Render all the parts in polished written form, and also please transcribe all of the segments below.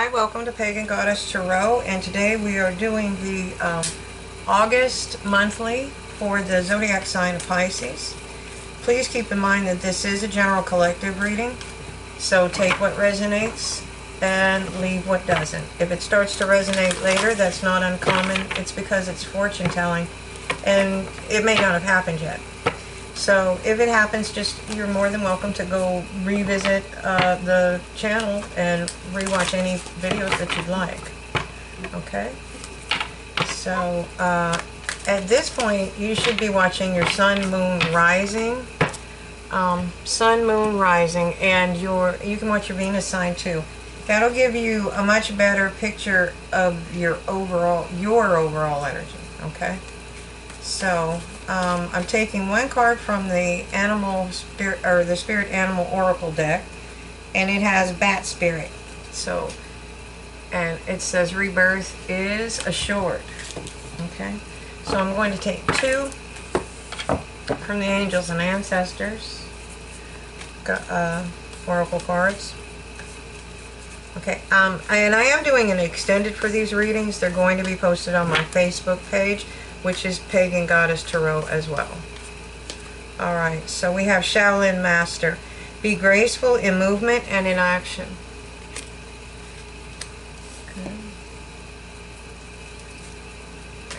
Hi, welcome to Pagan Goddess Tarot, and today we are doing the August monthly for the zodiac sign of Pisces. Please keep in mind that this is a general collective reading, so take what resonates and leave what doesn't. If it starts to resonate later, that's not uncommon. It's because it's fortune telling, and it may not have happened yet. So if it happens, you're more than welcome to go revisit the channel and rewatch any videos that you'd like. Okay? So at this point, you should be watching your sun, moon, rising. Sun, moon, rising, and you can watch your Venus sign too. That'll give you a much better picture of your overall energy. Okay? So I'm taking one card from the the Spirit Animal Oracle deck, and it has Bat Spirit. So, and it says rebirth is assured. Okay, so I'm going to take two from the Angels and Ancestors Oracle cards. Okay, and I am doing an extended for these readings. They're going to be posted on my Facebook page, which is Pagan Goddess Tarot as well. Alright, so we have Shaolin Master. Be graceful in movement and in action. Okay.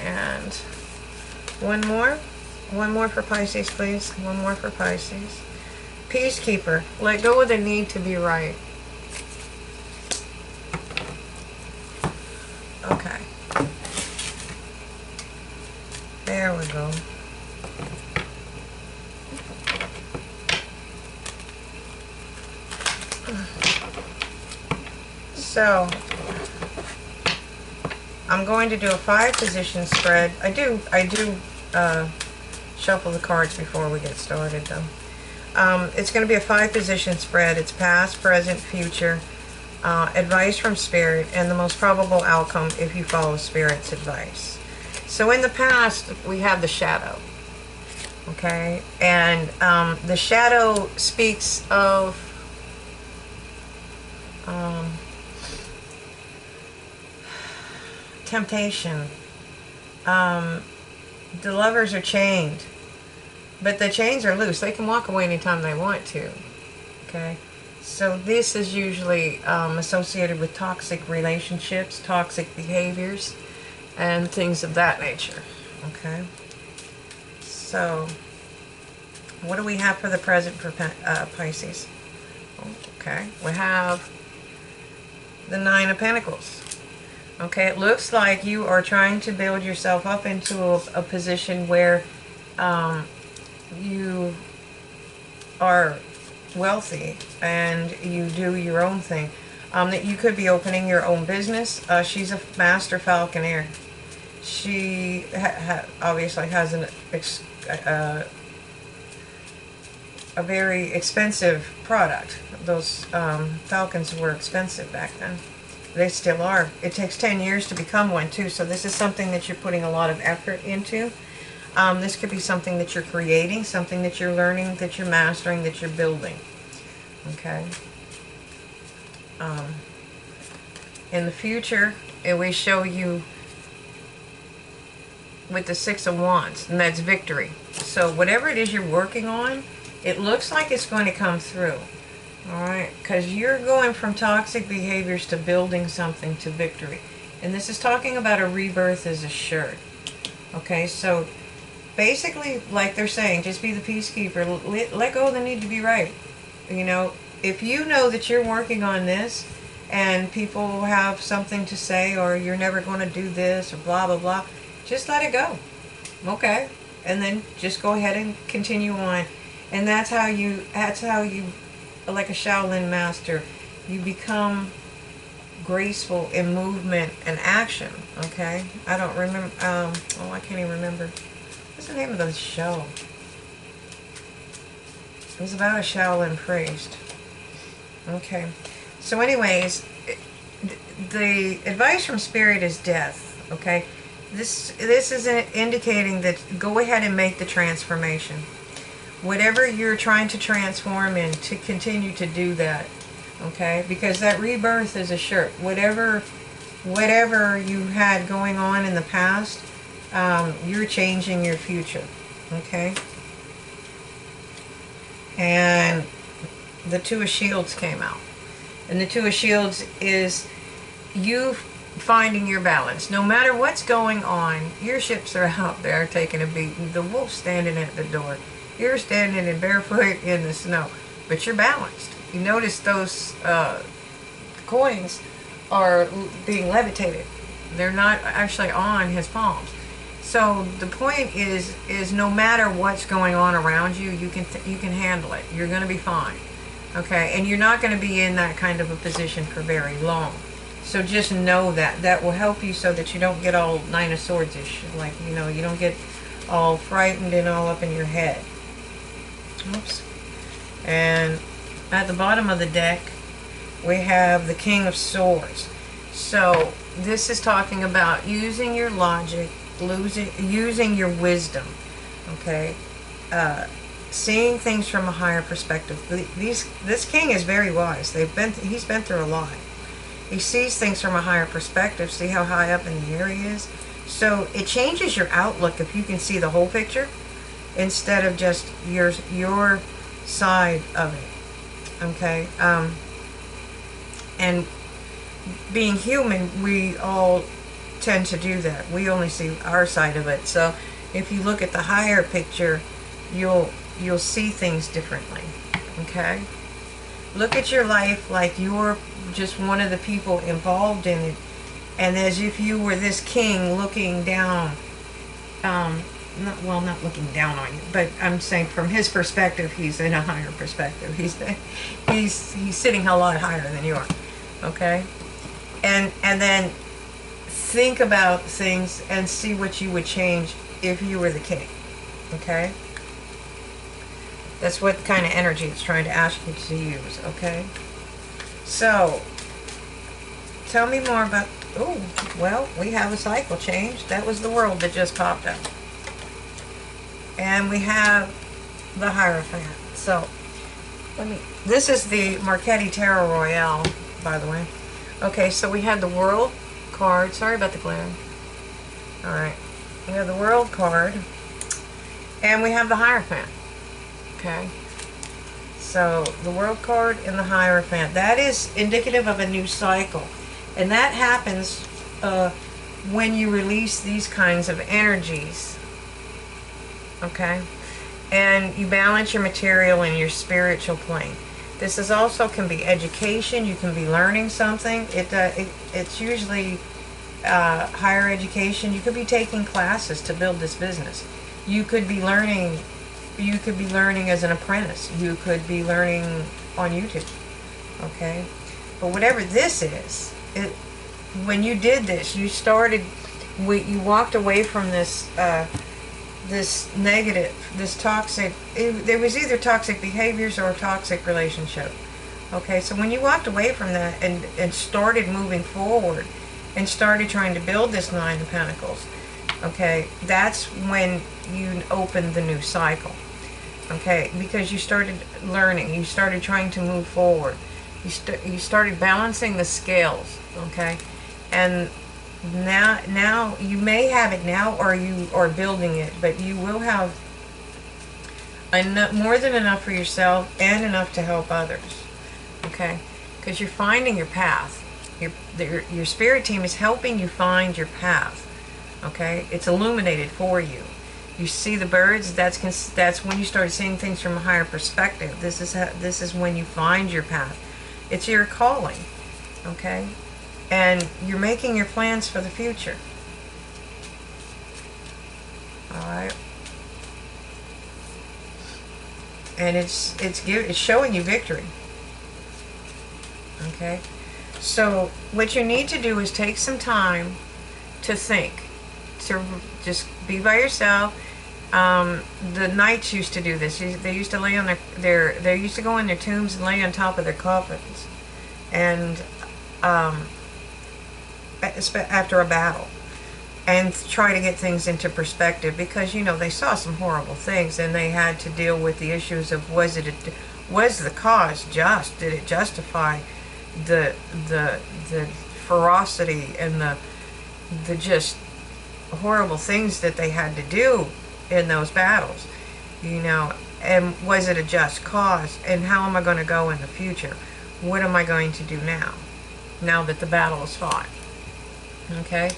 And one more for Pisces, please. One more for Pisces. Peacekeeper. Let go of the need to be right. Okay. There we go. So, I'm going to do a 5-position spread. I do shuffle the cards before we get started, though. It's going to be a 5-position spread. It's past, present, future, advice from Spirit, and the most probable outcome if you follow Spirit's advice. So in the past, we have the shadow, okay? And the shadow speaks of temptation. The lovers are chained, but the chains are loose. They can walk away anytime they want to, okay? So this is usually associated with toxic relationships, toxic behaviors, and things of that nature. Okay, so what do we have for the present for Pisces? Okay, we have the 9 of Pentacles. Okay, it looks like you are trying to build yourself up into a position where you are wealthy and you do your own thing. That you could be opening your own business. She's a master falconer. She obviously has a very expensive product. Those falcons were expensive back then. They still are. It takes 10 years to become one too, so this is something that you're putting a lot of effort into. This could be something that you're creating, something that you're learning, that you're mastering, that you're building. Okay. In the future, we show you with the 6 of Wands, and that's victory. So whatever it is you're working on, it looks like it's going to come through. Alright, because you're going from toxic behaviors to building something to victory. And this is talking about a rebirth is assured. Okay, so basically, like they're saying, just be the peacekeeper. Let go of the need to be right. You know, if you know that you're working on this and people have something to say, or you're never going to do this, or blah blah blah, just let it go. Okay, and then just go ahead and continue on. And that's how you like a Shaolin master, you become graceful in movement and action. Okay, I don't remember. I can't even remember. What's the name of the show? It was about a Shaolin priest. Okay, so anyways, the advice from Spirit is death. Okay, this is indicating that go ahead and make the transformation. Whatever you're trying to transform in, to continue to do that. Okay, because that rebirth is a shirt. Whatever you had going on in the past, you're changing your future. Okay, and the Two of Shields came out, and the Two of Shields is you finding your balance. No matter what's going on, your ships are out there taking a beating. The wolf's standing at the door. You're standing in barefoot in the snow, but you're balanced. You notice those coins are being levitated. They're not actually on his palms. So the point is no matter what's going on around you, you can handle it. You're going to be fine. Okay, and you're not going to be in that kind of a position for very long. So just know that will help you so that you don't get all Nine of Swords-ish. Like, you know, you don't get all frightened and all up in your head. Oops. And at the bottom of the deck, we have the King of Swords. So this is talking about using your logic, using your wisdom. Okay, seeing things from a higher perspective. This king is very wise. He's been through a lot. He sees things from a higher perspective. See how high up in the air he is? So it changes your outlook if you can see the whole picture instead of just your side of it. Okay, and being human, we all tend to do that. We only see our side of it. So if you look at the higher picture, you'll see things differently. Okay, look at your life like you're just one of the people involved in it, and as if you were this king looking down, not looking down on you, but I'm saying from his perspective, he's in a higher perspective. He's sitting a lot higher than you are. Okay, and then think about things and see what you would change if you were the king. Okay, that's what kind of energy it's trying to ask you to use. Okay, so tell me more about. Oh, well, we have a cycle change. That was the World that just popped up. And we have the Hierophant. So, this is the Marchetti Tarot Royale, by the way. Okay, so we had the World card. Sorry about the glare. Alright. We have the World card. And we have the Hierophant. Okay. So, the World card and the Hierophant. That is indicative of a new cycle. And that happens when you release these kinds of energies. Okay, and you balance your material and your spiritual plane. This is also can be education. You can be learning something. It's usually higher education. You could be taking classes to build this business. You could be learning. You could be learning as an apprentice. You could be learning on YouTube. Okay, but whatever this is, when you did this, you walked away from this. This negative, this toxic, there was either toxic behaviors or a toxic relationship. Okay, so when you walked away from that and started moving forward and started trying to build this Nine of Pentacles, okay, that's when you opened the new cycle. Okay, because you started learning, you started trying to move forward, you started balancing the scales. Okay, and now you may have it now, or you are building it, but you will have enough, more than enough for yourself and enough to help others. Okay, because you're finding your path. Your spirit team is helping you find your path. Okay, it's illuminated for you. You see the birds. That's when you start seeing things from a higher perspective. This is when you find your path. It's your calling. Okay. And you're making your plans for the future. Alright. And it's showing you victory. Okay. So what you need to do is take some time to think. To just be by yourself. The knights used to do this. They used to lay on they used to go in their tombs and lay on top of their coffins. And after a battle, and try to get things into perspective, because you know they saw some horrible things and they had to deal with the issues of was Was the cause just? Did it justify the ferocity and the just horrible things that they had to do in those battles? You know, and was it a just cause? And how am I going to go in the future? What am I going to do now that the battle is fought? Okay?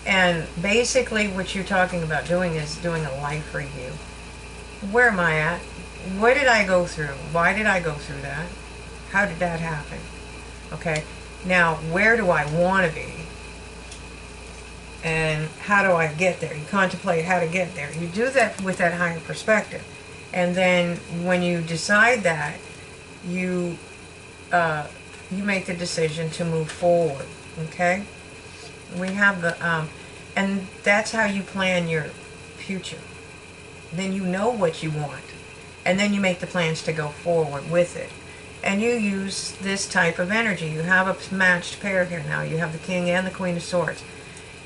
And basically what you're talking about doing is doing a life review. Where am I at? What did I go through? Why did I go through that? How did that happen? Okay? Now, where do I want to be? And how do I get there? You contemplate how to get there. You do that with that higher perspective. And then when you decide that, you make the decision to move forward. Okay? We have the, and that's how you plan your future. Then you know what you want. And then you make the plans to go forward with it. And you use this type of energy. You have a matched pair here now. You have the King and the Queen of Swords.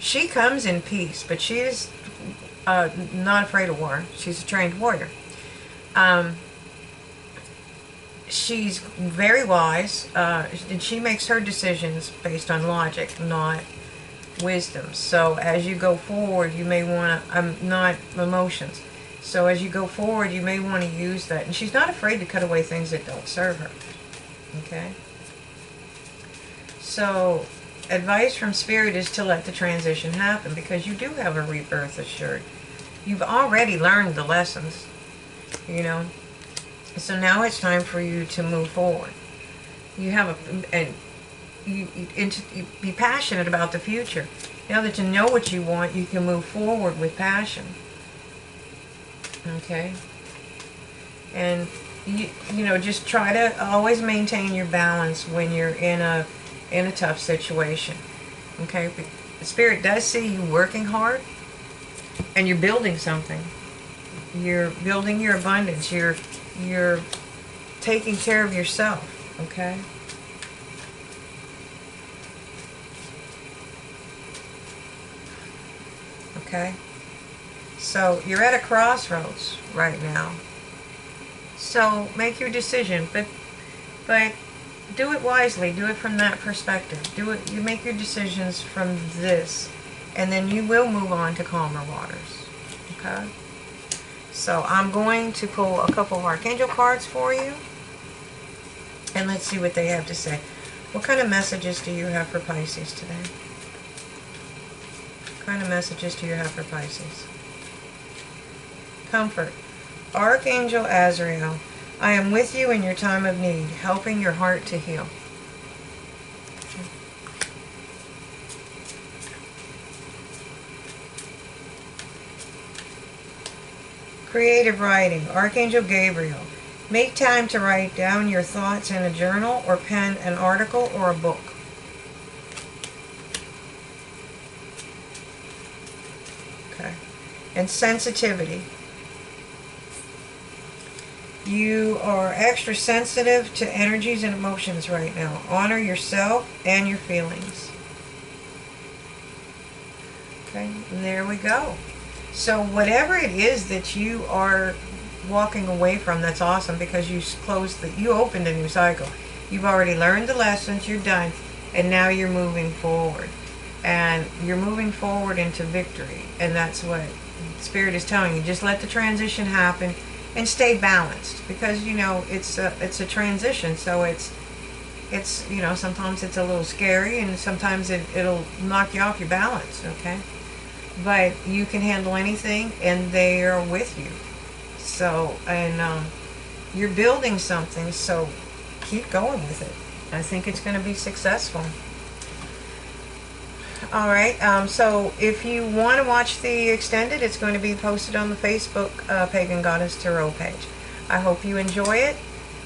She comes in peace, but she is not afraid of war. She's a trained warrior. She's very wise, and she makes her decisions based on logic, not wisdom. So as you go forward, you may want to, not emotions. So as you go forward, you may want to use that. And she's not afraid to cut away things that don't serve her. Okay? So advice from Spirit is to let the transition happen, because you do have a rebirth assured. You've already learned the lessons, you know. So now it's time for you to move forward. You have you be passionate about the future. Now that you know what you want, you can move forward with passion. Okay? And you know, just try to always maintain your balance when you're in a tough situation. Okay? The Spirit does see you working hard, and you're building something. You're building your abundance. You're taking care of yourself. Okay? Okay? So you're at a crossroads right now. So make your decision, but do it wisely. Do it from that perspective. Do it. You make your decisions from this, and then you will move on to calmer waters. Okay. So I'm going to pull a couple of Archangel cards for you, and let's see what they have to say. What kind of messages do you have for Pisces today? What kind of messages do you have for Pisces? Comfort. Archangel Azrael, I am with you in your time of need, helping your heart to heal. Creative writing. Archangel Gabriel, make time to write down your thoughts in a journal or pen an article or a book. Okay. And sensitivity. You are extra sensitive to energies and emotions right now. Honor yourself and your feelings. Okay, and there we go. So whatever it is that you are walking away from, that's awesome, because you opened a new cycle. You've already learned the lessons, you're done, and now you're moving forward. And you're moving forward into victory. And that's what Spirit is telling you. Just let the transition happen. And stay balanced, because you know it's a transition, so it's you know, sometimes it's a little scary, and sometimes it'll knock you off your balance. Okay, but you can handle anything, and they are with you. So, and you're building something, so keep going with it. I think it's going to be successful. Alright, so if you want to watch the extended, it's going to be posted on the Facebook Pagan Goddess Tarot page. I hope you enjoy it.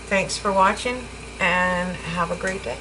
Thanks for watching, and have a great day.